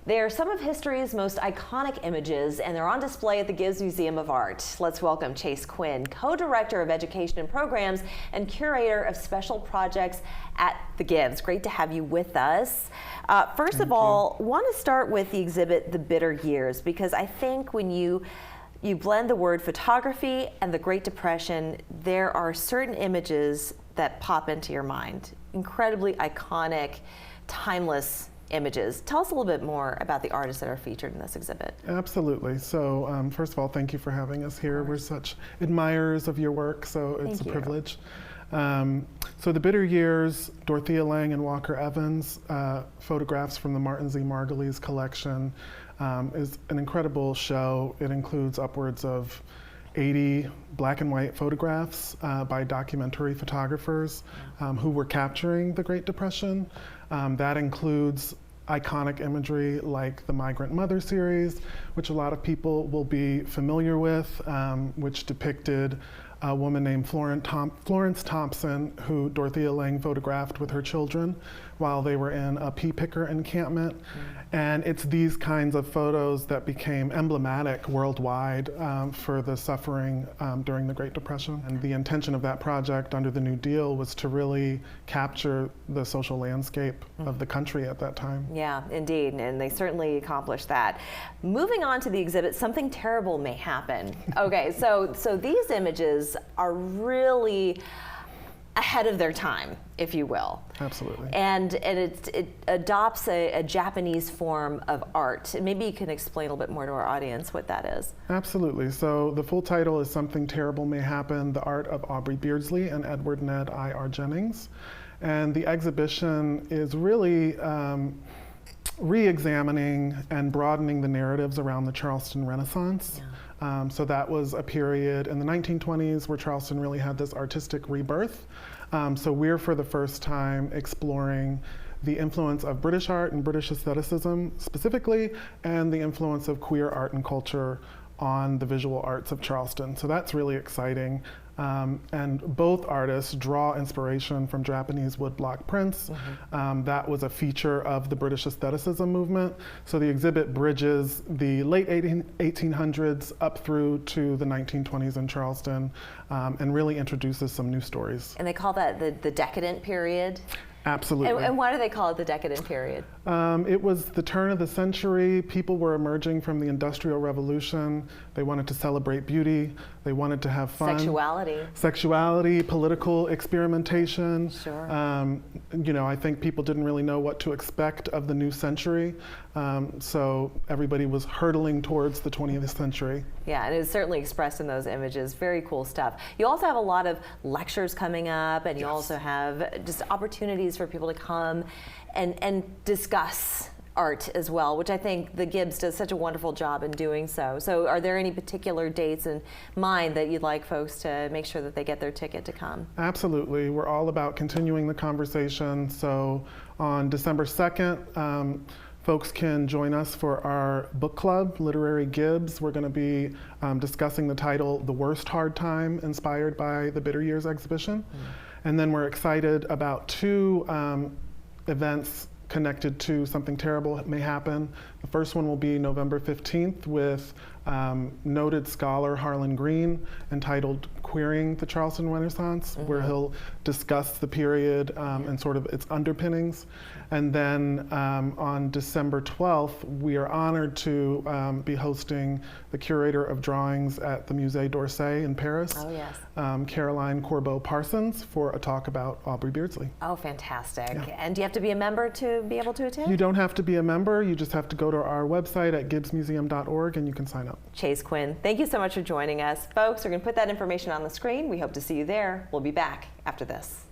They are some of history's most iconic images, and they're on display at the Gibbes Museum of Art. Let's welcome Chase Quinn, co-director of Education and Programs and curator of special projects at the Gibbes. Great to have you with us. First of all, want to start with the exhibit, The Bitter Years, because I think when you blend the word photography and the Great Depression, there are certain images that pop into your mind. Incredibly iconic, timeless images. Tell us a little bit more about the artists that are featured in this exhibit. Absolutely. So first of all, thank you for having us here. We're such admirers of your work, so it's a privilege. So The Bitter Years, Dorothea, Lange, and Walker Evans, photographs from the Martin Z. Margulies collection, is an incredible show. It includes upwards of 80 black and white photographs by documentary photographers who were capturing the Great Depression. That includes iconic imagery like the Migrant Mother series, which a lot of people will be familiar with, which depicted a woman named Florence Thompson, who Dorothea Lange photographed with her children while they were in a pea picker encampment. And it's these kinds of photos that became emblematic worldwide for the suffering during the Great Depression. And the intention of that project under the New Deal was to really capture the social landscape of the country at that time. Yeah, indeed, and they certainly accomplished that. Moving on to the exhibit, Something Terrible May Happen. Okay, so these images are really ahead of their time, if you will. Absolutely. And it adopts a Japanese form of art. And maybe you can explain a little bit more to our audience what that is. Absolutely. So the full title is Something Terrible May Happen, the art of Aubrey Beardsley and Edward Ned I.R. Jennings. And the exhibition is really re-examining and broadening the narratives around the Charleston Renaissance. Yeah. So that was a period in the 1920s where Charleston really had this artistic rebirth. So we're for the first time exploring the influence of British art and British aestheticism specifically, and the influence of queer art and culture on the visual arts of Charleston. So that's really exciting. And both artists draw inspiration from Japanese woodblock prints. That was a feature of the British aestheticism movement. So the exhibit bridges the late 1800s up through to the 1920s in Charleston, and really introduces some new stories. And they call that the decadent period? Absolutely. And why do they call it the decadent period? It was the turn of the century. People were emerging from the Industrial Revolution. They wanted to celebrate beauty. They wanted to have fun. Sexuality, political experimentation. Sure. You know, I think people didn't really know what to expect of the new century. So everybody was hurtling towards the 20th century. Yeah, and it's certainly expressed in those images. Very cool stuff. You also have a lot of lectures coming up, and you also have just opportunities for people to come and discuss art as well, which I think the Gibbes does such a wonderful job in doing so. So are there any particular dates in mind that you'd like folks to make sure that they get their ticket to come? Absolutely. We're all about continuing the conversation. So on December 2nd, folks can join us for our book club, Literary Gibbes. We're going to be discussing the title, The Worst Hard Time, inspired by the Bitter Years exhibition. And then we're excited about two events connected to Something Terrible May Happen. The first one will be November 15th with noted scholar Harlan Green, entitled Queering the Charleston Renaissance, where he'll discuss the period and sort of its underpinnings. And then on December 12th, we are honored to be hosting the Curator of Drawings at the Musée d'Orsay in Paris, Caroline Corbeau-Parsons, for a talk about Aubrey Beardsley. Oh, fantastic. Yeah. And do you have to be a member to be able to attend? You don't have to be a member. You just have to go to our website at gibbesmuseum.org and you can sign up. Chase Quinn, thank you so much for joining us. Folks, we're going to put that information on the screen. We hope to see you there. We'll be back after this.